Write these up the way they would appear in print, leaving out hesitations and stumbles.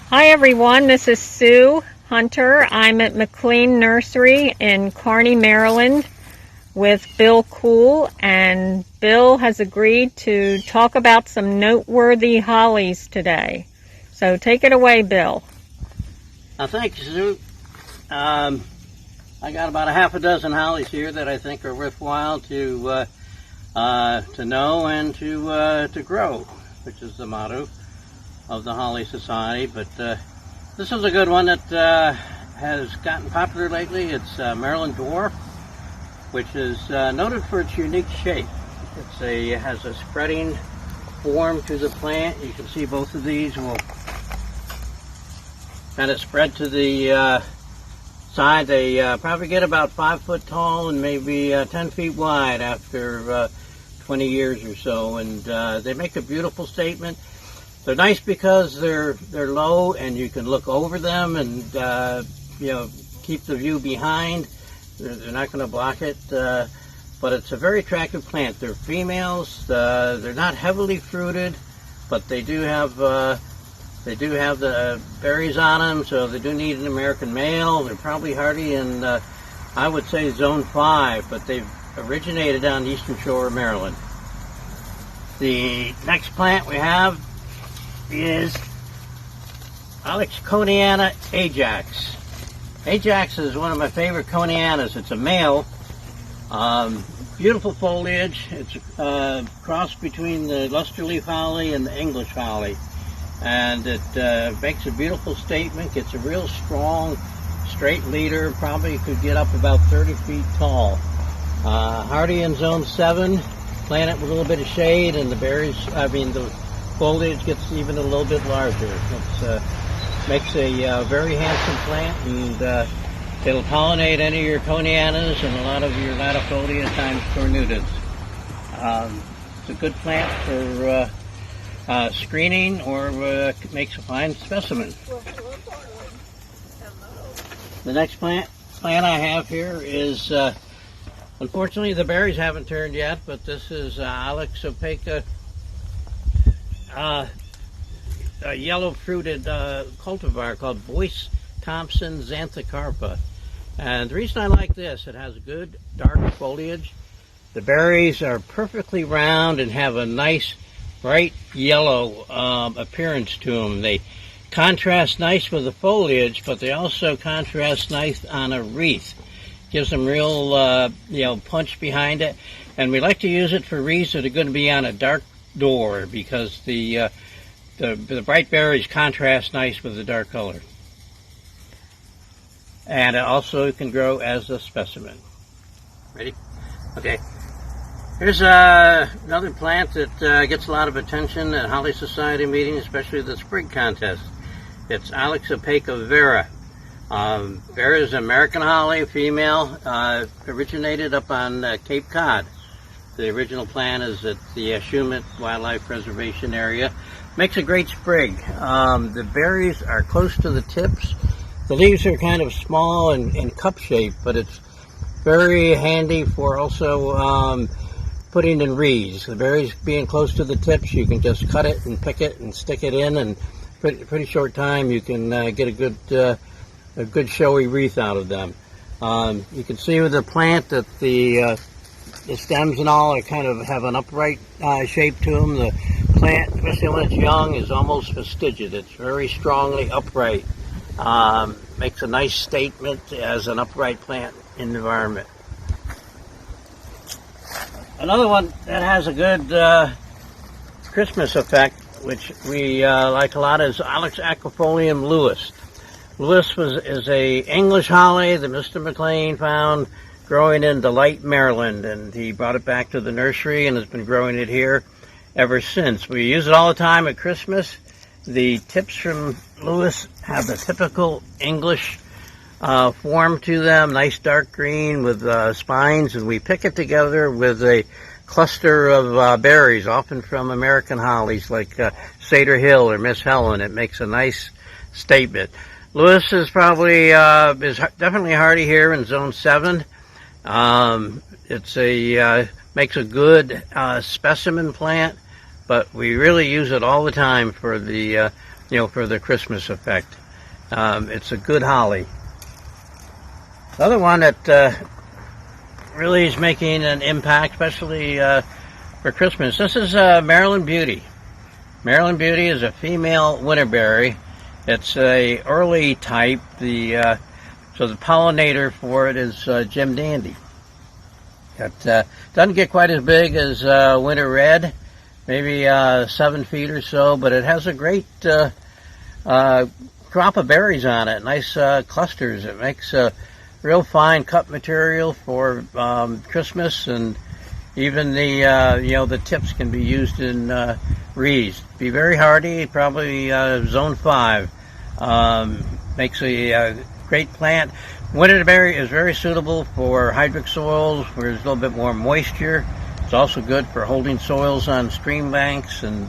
Hi everyone, this is Sue Hunter. I'm at McLean Nursery in Carney, Maryland with Bill Kuhl, and Bill has agreed to talk about some noteworthy hollies today. So take it away, Bill. Thank you, Sue. I got about a half a dozen hollies here that I think are worthwhile to know and to grow, which is the motto of the Holly Society. But this is a good one that has gotten popular lately. It's Maryland Dwarf, which is noted for its unique shape. It has a spreading form to the plant. You can see both of these will kind of spread to the side. They probably get about 5 foot tall and maybe 10 feet wide after 20 years or so, and they make a beautiful statement. They're nice because they're low and you can look over them and keep the view behind. They're not going to block it, but it's a very attractive plant. They're females. They're not heavily fruited, but they do have the berries on them, so they do need an American male. They're probably hardy in I would say zone 5, but they've originated on the eastern shore of Maryland. The next plant we have is Coniana Ajax. Ajax is one of my favorite Conianas. It's a male. Beautiful foliage. It's a cross between the luster leaf holly and the English holly. And it makes a beautiful statement. Gets a real strong, straight leader. Probably could get up about 30 feet tall. Hardy in zone 7. Plant it with a little bit of shade, and the foliage gets even a little bit larger. It makes a very handsome plant, and it'll pollinate any of your Conianas and a lot of your latifolia times cornutas. It's a good plant for screening, or makes a fine specimen. The next plant I have here is, unfortunately the berries haven't turned yet, but this is Ajax opaca, a yellow fruited cultivar called Boyce, Thompson, Xanthe, Carpa. And the reason I like this, it has good dark foliage. The berries are perfectly round and have a nice bright yellow appearance to them. They contrast nice with the foliage, but they also contrast nice on a wreath. Gives them real punch behind it. And we like to use it for wreaths that are going to be on a dark door, because the bright berries contrast nice with the dark color. And it also can grow as a specimen. Ready? Okay. Here's another plant that gets a lot of attention at Holly Society meetings, especially the sprig contest. It's Ajax opaca Vera. Vera is an American holly, female, originated up on Cape Cod. The original plant is at the Shumet Wildlife Preservation Area. Makes a great sprig. The berries are close to the tips. The leaves are kind of small and cup-shaped, but it's very handy for also putting in wreaths. The berries being close to the tips, you can just cut it and pick it and stick it in, and pretty short time you can get a good showy wreath out of them. You can see with the plant that the stems and all are kind of have an upright shape to them. The plant, especially when it's young, is almost fastigious. It's very strongly upright. Makes a nice statement as an upright plant in the environment. Another one that has a good Christmas effect, which we like a lot, is Aquifolium Lewis. Lewis is a English holly that Mr. McLean found growing in Delight, Maryland, and he brought it back to the nursery and has been growing it here ever since. We use it all the time at Christmas. The tips from Lewis have the typical English form to them, nice dark green with spines, and we pick it together with a cluster of berries, often from American hollies like Satyr Hill or Miss Helen. It makes a nice statement. Lewis is probably is definitely hardy here in zone 7. Makes a good specimen plant, but we really use it all the time for the for the Christmas effect. It's a good holly. The other one that really is making an impact, especially for Christmas, this is Maryland Beauty. Maryland Beauty is a female winterberry. It's a early type. So the pollinator for it is Jim Dandy. It doesn't get quite as big as Winter Red, maybe 7 feet or so, but it has a great crop of berries on it, nice clusters. It makes a real fine cut material for Christmas, and even the tips can be used in wreaths. Be very hardy, probably zone 5. Makes a great plant. Winterberry is very suitable for hydric soils where there's a little bit more moisture. It's also good for holding soils on stream banks, and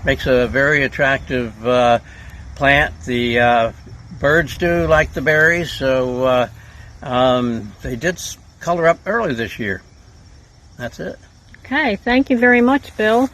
makes a very attractive plant. The birds do like the berries, so they did color up early this year. That's it. Okay, thank you very much, Bill.